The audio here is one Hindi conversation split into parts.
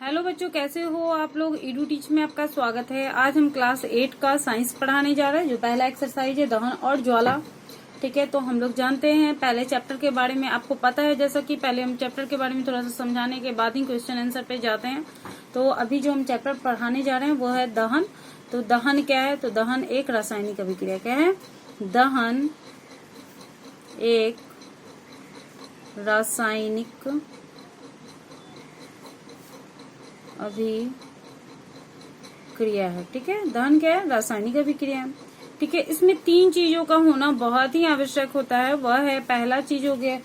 हेलो बच्चों, कैसे हो आप लोग। ईडू टीच में आपका स्वागत है। आज हम क्लास 8 का साइंस पढ़ाने जा रहे हैं। जो पहला एक्सरसाइज है दहन और ज्वाला। ठीक है, तो हम लोग जानते हैं पहले चैप्टर के बारे में। आपको पता है जैसा कि पहले हम चैप्टर के बारे में थोड़ा सा समझाने के बाद ही क्वेश्चन आंसर पे जाते हैं। तो अभी जो हम चैप्टर पढ़ाने जा रहे हैं वो है दहन। तो दहन क्या है? तो दहन एक रासायनिक अभिक्रिया। क्या है? दहन एक रासायनिक अभिक्रिया है। ठीक है, दहन क्या है? रासायनिक अभिक्रिया है। ठीक है, इसमें तीन चीजों का होना बहुत ही आवश्यक होता है। वह है, पहला चीज हो गया,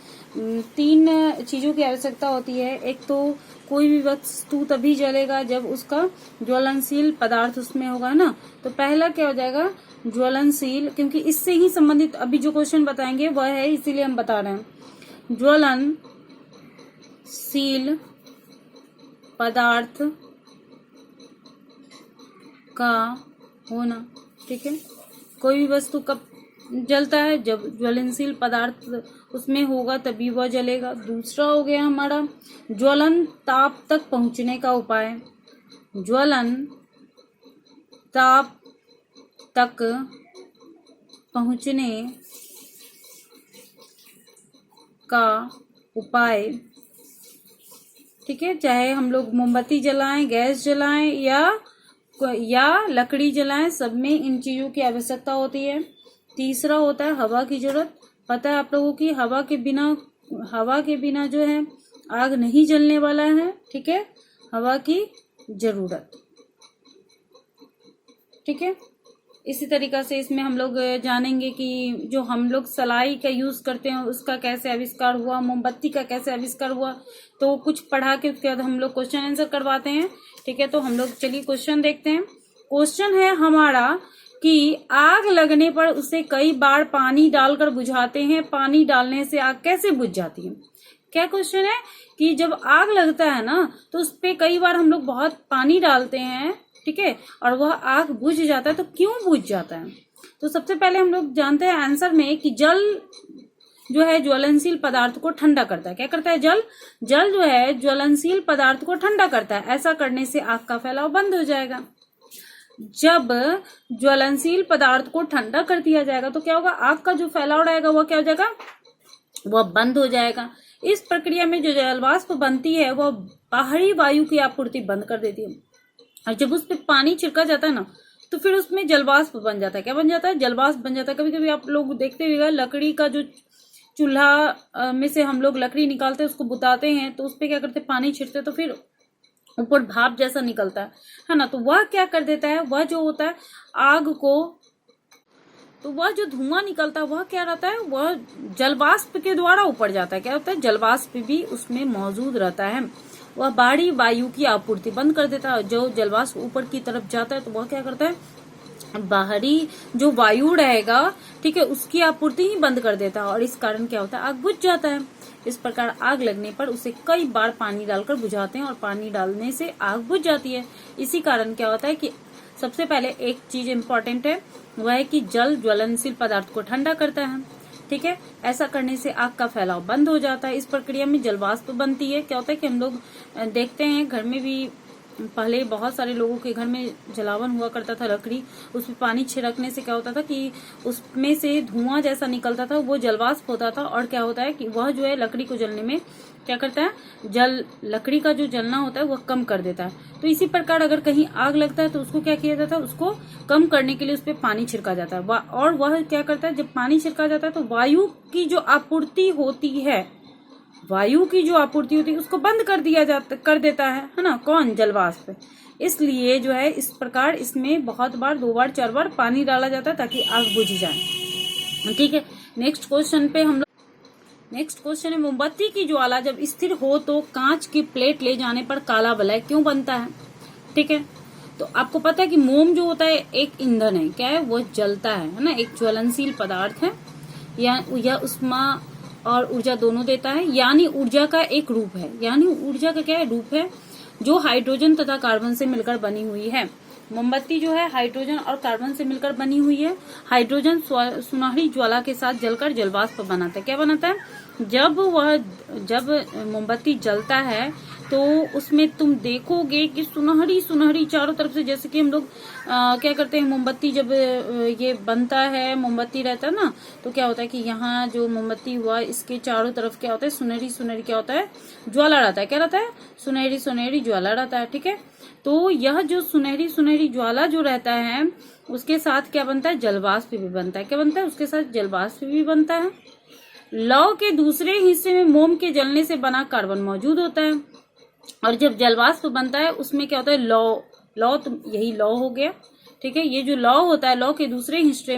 तीन चीजों की आवश्यकता होती है। एक तो कोई भी वस्तु तभी जलेगा जब उसका ज्वलनशील पदार्थ उसमें होगा ना। तो पहला क्या हो जाएगा? ज्वलनशील, क्योंकि इससे ही संबंधित अभी जो क्वेश्चन बताएंगे वह है, इसीलिए हम बता रहे हैं। ज्वलनशील पदार्थ का होना। ठीक है, कोई भी वस्तु कब जलता है? जब ज्वलनशील पदार्थ उसमें होगा तभी वह जलेगा। दूसरा हो गया हमारा ज्वलन ताप तक पहुंचने का उपाय। ज्वलन ताप तक पहुंचने का उपाय। ठीक है, चाहे हम लोग मोमबत्ती जलाएं, गैस जलाएं या लकड़ी जलाएं, सब में इन चीजों की आवश्यकता होती है। तीसरा होता है हवा की जरूरत। पता है आप लोगों की हवा के बिना जो है आग नहीं जलने वाला है। ठीक है, हवा की जरूरत। ठीक है, इसी तरीका से इसमें हम लोग जानेंगे कि जो हम लोग सलाई का यूज करते हैं उसका कैसे आविष्कार हुआ, मोमबत्ती का कैसे आविष्कार हुआ। तो कुछ पढ़ा के उसके बाद हम लोग क्वेश्चन आंसर करवाते हैं। ठीक है, तो हम लोग चलिए क्वेश्चन देखते हैं। क्वेश्चन है हमारा कि आग लगने पर उसे कई बार पानी डालकर बुझाते हैं, पानी डालने से आग कैसे बुझ जाती है? क्या क्वेश्चन है कि जब आग लगता है ना तो उस पे कई बार हम लोग बहुत पानी डालते हैं, ठीक है, और वह आग बुझ जाता है। तो क्यों बुझ जाता है? तो सबसे पहले हम लोग जानते हैं आंसर में कि जल जो है ज्वलनशील पदार्थ को ठंडा करता है। क्या करता है? जल जो है ज्वलनशील पदार्थ को ठंडा करता है। ऐसा करने से आग का फैलाव बंद हो जाएगा। जब ज्वलनशील पदार्थ को ठंडा कर दिया जाएगा तो क्या होगा? आग का जो फैलाव रहेगा वह क्या हो जाएगा? वह बंद हो जाएगा। इस प्रक्रिया में जो जलवाष्प बनती है वह बाहरी वायु की आपूर्ति बंद कर देती है। और जब उस पर पानी छिड़का जाता है ना तो फिर उसमें जलवाष्प बन जाता है। क्या बन जाता है? जलवाष्प बन जाता है। कभी कभी आप लोग देखते हुए लकड़ी का जो चूल्हा में से हम लोग लकड़ी निकालते हैं, उसको बुताते हैं, तो उस पर क्या करते हैं? पानी छिड़ते हैं, तो फिर ऊपर भाप जैसा निकलता है ना। तो वह क्या कर देता है? वह जो होता है आग को, तो वह जो धुआं निकलता है वह क्या रहता है? वह जलवाष्प के द्वारा ऊपर जाता है। क्या होता है? जलवाष्प भी उसमें मौजूद रहता है। वह बाहरी वायु की आपूर्ति बंद कर देता है। जो जलवाष्प ऊपर की तरफ जाता है तो वह क्या करता है? बाहरी जो वायु रहेगा, ठीक है, उसकी आपूर्ति ही बंद कर देता है। और इस कारण क्या होता है? आग बुझ जाता है। इस प्रकार आग लगने पर उसे कई बार पानी डालकर बुझाते हैं और पानी डालने से आग बुझ जाती है। इसी कारण क्या होता है कि सबसे पहले एक चीज इम्पोर्टेंट है, वह है कि जल ज्वलनशील पदार्थ को ठंडा करता है। ठीक है, ऐसा करने से आग का फैलाव बंद हो जाता है। इस प्रक्रिया में जलवाष्प बनती है। क्या होता है कि हम लोग देखते हैं घर में भी, पहले बहुत सारे लोगों के घर में जलावन हुआ करता था, लकड़ी, उसमें पानी छिड़कने से क्या होता था कि उसमें से धुआं जैसा निकलता था, वो जलवाष्प होता था। और क्या होता है कि वह जो है लकड़ी को जलने में क्या करता है? लकड़ी का जो जलना होता है वह कम कर देता है। तो इसी प्रकार अगर कहीं आग लगता है तो उसको क्या किया जाता है? उसको कम करने के लिए उस पर पानी छिड़का जाता है। और वह क्या करता है? जब पानी छिड़का जाता है तो वायु की जो आपूर्ति होती है उसको बंद कर देता है ना। कौन? जलवाष्प। इसलिए जो है इस प्रकार इसमें बहुत बार, 2 बार 4 बार पानी डाला जाता है ताकि आग बुझ जाए। ठीक है, नेक्स्ट क्वेश्चन है मोमबत्ती की ज्वाला जब स्थिर हो तो कांच की प्लेट ले जाने पर काला वलय क्यों बनता है? ठीक है, तो आपको पता है कि मोम जो होता है एक ईंधन है। क्या है? वो जलता है ना, एक ज्वलनशील पदार्थ है। या उष्मा और ऊर्जा दोनों देता है, यानी ऊर्जा का एक रूप है। यानी ऊर्जा का क्या है? रूप है, जो हाइड्रोजन तथा कार्बन से मिलकर बनी हुई है। मोमबत्ती जो है हाइड्रोजन और कार्बन से मिलकर बनी हुई है। हाइड्रोजन सुनहरी ज्वाला के साथ जलकर जलवाष्प बनाता है। क्या बनाता है? जब मोमबत्ती जलता है तो उसमें तुम देखोगे कि सुनहरी सुनहरी चारों तरफ से, जैसे कि हम लोग क्या करते हैं, मोमबत्ती जब ये बनता है, मोमबत्ती रहता है ना, तो क्या होता है कि यहाँ जो मोमबत्ती हुआ इसके चारों तरफ क्या होता है, सुनहरी सुनहरी क्या होता है, ज्वाला रहता है। क्या रहता है? सुनहरी सुनहरी ज्वाला रहता है। ठीक है, तो यह जो सुनहरी सुनहरी ज्वाला जो रहता है उसके साथ क्या बनता है, जलवाष्प भी बनता है। क्या बनता है? उसके साथ जलवाष्प भी बनता है। लौ के दूसरे हिस्से में मोम के जलने से बना कार्बन मौजूद होता है, और जब जलवाष्प बनता है उसमें क्या होता है, लौ तो यही लौ हो गया। ठीक है, ये जो लौ होता है, लौ के दूसरे हिस्से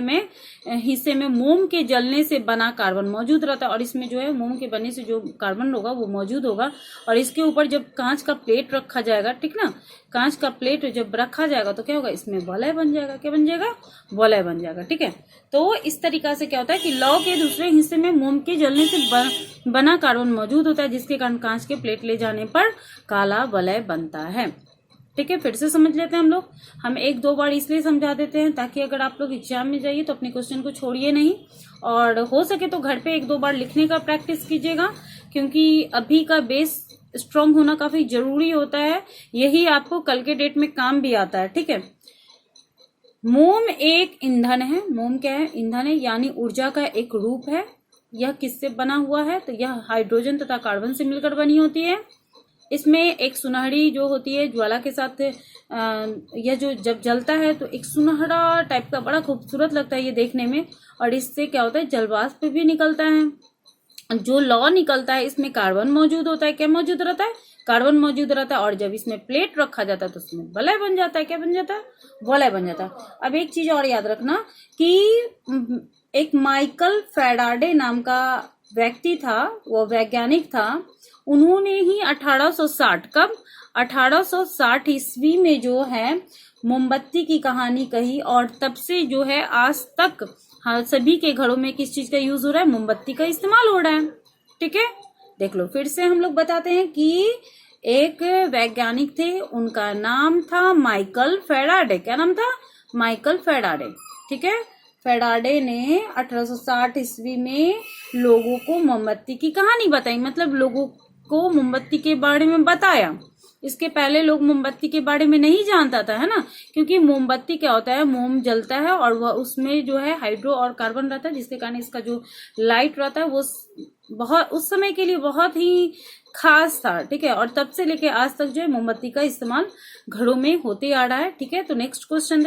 में मोम के जलने से बना कार्बन मौजूद रहता है, और इसमें जो है मोम के बनने से जो कार्बन होगा वो मौजूद होगा। और इसके ऊपर जब कांच का प्लेट रखा जाएगा, ठीक ना, कांच का प्लेट जब रखा जाएगा तो क्या होगा, इसमें वलय बन जाएगा। क्या बन जाएगा? वलय बन जाएगा। ठीक है, तो इस तरीका से क्या होता है कि लौ के दूसरे हिस्से में मोम के जलने से बना कार्बन मौजूद होता है, जिसके कारण कांच के प्लेट ले जाने पर काला वलय बनता है। ठीक है, फिर से समझ लेते हैं हम एक दो बार इसलिए समझा देते हैं ताकि अगर आप लोग एग्जाम में जाइए तो अपने क्वेश्चन को छोड़िए नहीं, और हो सके तो घर पे एक दो बार लिखने का प्रैक्टिस कीजिएगा, क्योंकि अभी का बेस स्ट्रांग होना काफी जरूरी होता है। यही आपको कल के डेट में काम भी आता है। ठीक है, मोम एक ईंधन है। मोम क्या है? ईंधन है, यानी ऊर्जा का एक रूप है। यह किससे बना हुआ है? तो यह हाइड्रोजन तथा कार्बन से मिलकर बनी होती है। इसमें एक सुनहरी जो होती है ज्वाला के साथ यह जो जब जलता है तो एक सुनहरा टाइप का बड़ा खूबसूरत लगता है ये देखने में, और इससे क्या होता है, जलवाष्प भी निकलता है। जो लौ निकलता है इसमें कार्बन मौजूद होता है। क्या मौजूद रहता है? कार्बन मौजूद रहता है, और जब इसमें प्लेट रखा जाता है तो उसमें वलय बन जाता है। क्या बन जाता है? वलय बन जाता है। अब एक चीज और याद रखना कि एक माइकल फैराडे नाम का व्यक्ति था, वो वैज्ञानिक था। उन्होंने ही 1860 कब 1860 ईस्वी में जो है मोमबत्ती की कहानी कही, और तब से जो है आज तक सभी के घरों में किस चीज का यूज हो रहा है? मोमबत्ती का इस्तेमाल हो रहा है। ठीक है, देख लो फिर से हम लोग बताते हैं कि एक वैज्ञानिक थे, उनका नाम था माइकल फैराडे। क्या नाम था? Michael Faraday. ठीक है, फैराडे ने 1860 ईस्वी में लोगों को मोमबत्ती की कहानी बताई, मतलब लोगों को मोमबत्ती के बारे में बताया। इसके पहले लोग मोमबत्ती के बारे में नहीं जानता था, है ना, क्योंकि मोमबत्ती क्या होता है, मोम जलता है और वह उसमें जो है हाइड्रो और कार्बन रहता है, जिसके कारण इसका जो लाइट रहता है वो बहुत उस समय के लिए बहुत ही खास था। ठीक है, और तब से लेके आज तक जो है मोमबत्ती का इस्तेमाल घरों में होते आ रहा है। ठीक है, तो नेक्स्ट क्वेश्चन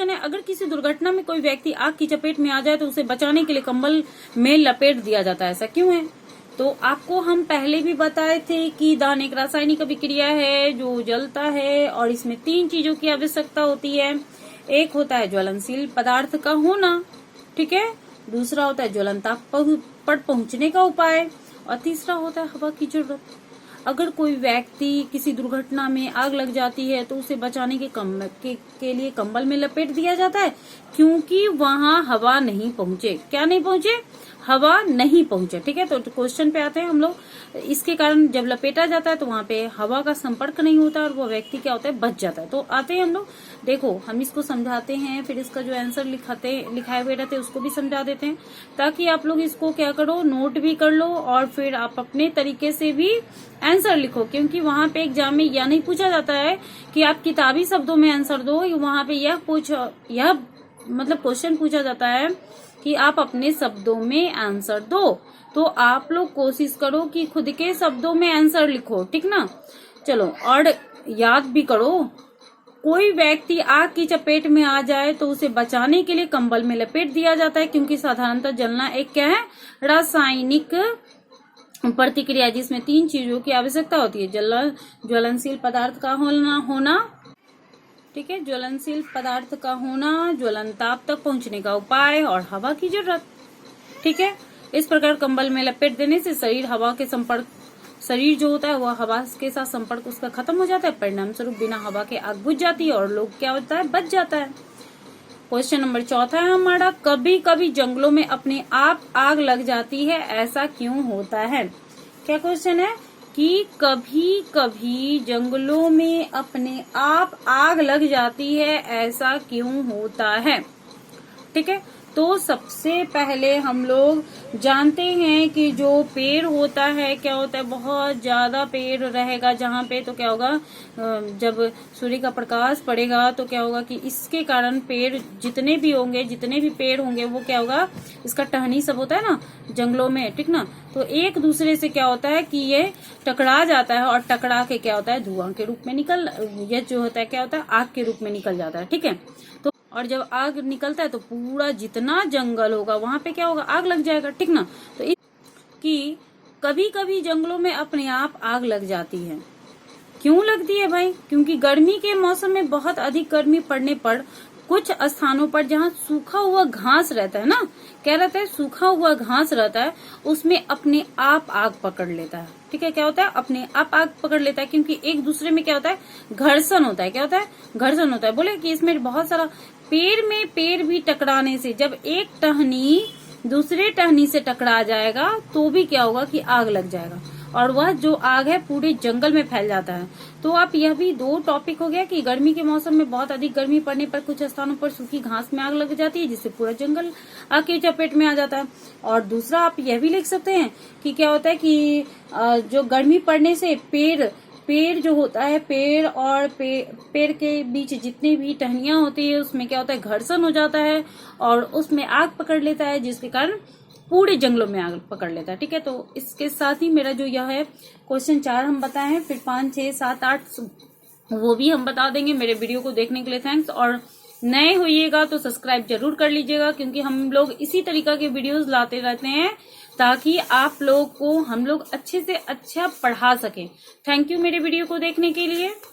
है, अगर किसी दुर्घटना में कोई व्यक्ति आग की चपेट में आ जाए तो उसे बचाने के लिए कंबल में लपेट दिया जाता है, ऐसा क्यों है? तो आपको हम पहले भी बताए थे कि दान एक रासायनिक अभिक्रिया है जो जलता है, और इसमें 3 चीजों की आवश्यकता होती है। एक होता है ज्वलनशील पदार्थ का होना, ठीक है, दूसरा होता है ज्वलनताप पर पहुंचने का उपाय, और तीसरा होता है हवा की जरूरत। अगर कोई व्यक्ति किसी दुर्घटना में आग लग जाती है तो उसे बचाने के लिए कंबल में लपेट दिया जाता है, क्योंकि वहां हवा नहीं पहुंचे। क्या नहीं पहुंचे? हवा नहीं पहुंचे। ठीक है, तो क्वेश्चन पे आते हैं हम लोग। इसके कारण जब लपेटा जाता है तो वहां पे हवा का संपर्क नहीं होता और वो व्यक्ति क्या होता है, बच जाता है। तो आते हैं हम लोग, देखो हम इसको समझाते हैं, फिर इसका जो आंसर लिखाए हुए रहते हैं उसको भी समझा देते हैं, ताकि आप लोग इसको क्या करो, नोट भी कर लो, और फिर आप अपने तरीके से भी आंसर लिखो। क्योंकि वहां पे एग्जाम में यह नहीं पूछा जाता है कि आप किताबी शब्दों में आंसर दो, वहां पे यह मतलब क्वेश्चन पूछा जाता है कि आप अपने शब्दों में आंसर दो। तो आप लोग कोशिश करो कि खुद के शब्दों में आंसर लिखो, ठीक ना। चलो, और याद भी करो, कोई व्यक्ति आग की चपेट में आ जाए तो उसे बचाने के लिए कंबल में लपेट दिया जाता है, क्योंकि साधारणतः जलना एक क्या है, रासायनिक प्रतिक्रिया, जिसमें 3 चीजों की आवश्यकता होती है। ज्वलनशील पदार्थ का होना, ठीक है, ज्वलनशील पदार्थ का होना, ज्वलनताप तक पहुंचने का उपाय, और हवा की जरूरत। ठीक है, इस प्रकार कंबल में लपेट देने से शरीर जो होता है वह हवा के साथ संपर्क उसका खत्म हो जाता है, परिणाम स्वरूप बिना हवा के आग बुझ जाती है और लोग क्या होता है, बच जाता है। क्वेश्चन नंबर 4 है हमारा, कभी कभी जंगलों में अपने आप आग लग जाती है, ऐसा क्यों होता है? क्या क्वेश्चन है कि कभी कभी जंगलों में अपने आप आग लग जाती है, ऐसा क्यों होता है? ठीक है, तो सबसे पहले हम लोग जानते हैं कि जो पेड़ होता है क्या होता है, बहुत ज्यादा पेड़ रहेगा जहाँ पे, तो क्या होगा, जब सूर्य का प्रकाश पड़ेगा तो क्या होगा कि इसके कारण पेड़ जितने भी पेड़ होंगे वो क्या होगा, इसका टहनी सब होता है ना जंगलों में, ठीक ना, तो एक दूसरे से क्या होता है कि ये टकरा जाता है और टकरा के क्या होता है धुआं के रूप में ये जो होता है क्या होता है आग के रूप में निकल जाता है, ठीक है। तो और जब आग निकलता है तो पूरा जितना जंगल होगा वहां पे क्या होगा, आग लग जाएगा, ठीक ना। तो कि कभी कभी जंगलों में अपने आप आग लग जाती है। क्यों लगती है भाई? क्योंकि गर्मी के मौसम में बहुत अधिक गर्मी पड़ने पर कुछ स्थानों पर जहाँ सूखा हुआ घास रहता है ना, क्या रहता है, सूखा हुआ घास रहता है, उसमें अपने आप आग पकड़ लेता है, ठीक है। क्या होता है, अपने आप आग पकड़ लेता है, क्योंकि एक दूसरे में क्या होता है, घर्षण होता है। क्या होता है, घर्षण होता है। बोले कि इसमें बहुत सारा पेड़ भी टकराने से, जब एक टहनी दूसरे टहनी से टकरा जाएगा तो भी क्या होगा कि आग लग जाएगा, और वह जो आग है पूरे जंगल में फैल जाता है। तो आप यह भी दो टॉपिक हो गया कि गर्मी के मौसम में बहुत अधिक गर्मी पड़ने पर कुछ स्थानों पर सूखी घास में आग लग जाती है, जिससे पूरा जंगल आग की चपेट में आ जाता है। और दूसरा आप यह भी लिख सकते हैं कि क्या होता है कि जो गर्मी पड़ने से पेड़ जो होता है, पेड़ और पेड़ के बीच जितनी भी टहनियां होती है उसमें क्या होता है, घर्षण हो जाता है और उसमें आग पकड़ लेता है, जिसके कारण पूरे जंगलों में आग पकड़ लेता है, ठीक है। तो इसके साथ ही मेरा जो यह है क्वेश्चन 4 हम बताए हैं, फिर 5, 6, 7, 8 वो भी हम बता देंगे। मेरे वीडियो को देखने के लिए थैंक्स, और नए होइएगा तो सब्सक्राइब जरूर कर लीजिएगा, क्योंकि हम लोग इसी तरीका के वीडियोस लाते रहते हैं ताकि आप लोग को हम लोग अच्छे से अच्छा पढ़ा सकें। थैंक यू मेरे वीडियो को देखने के लिए।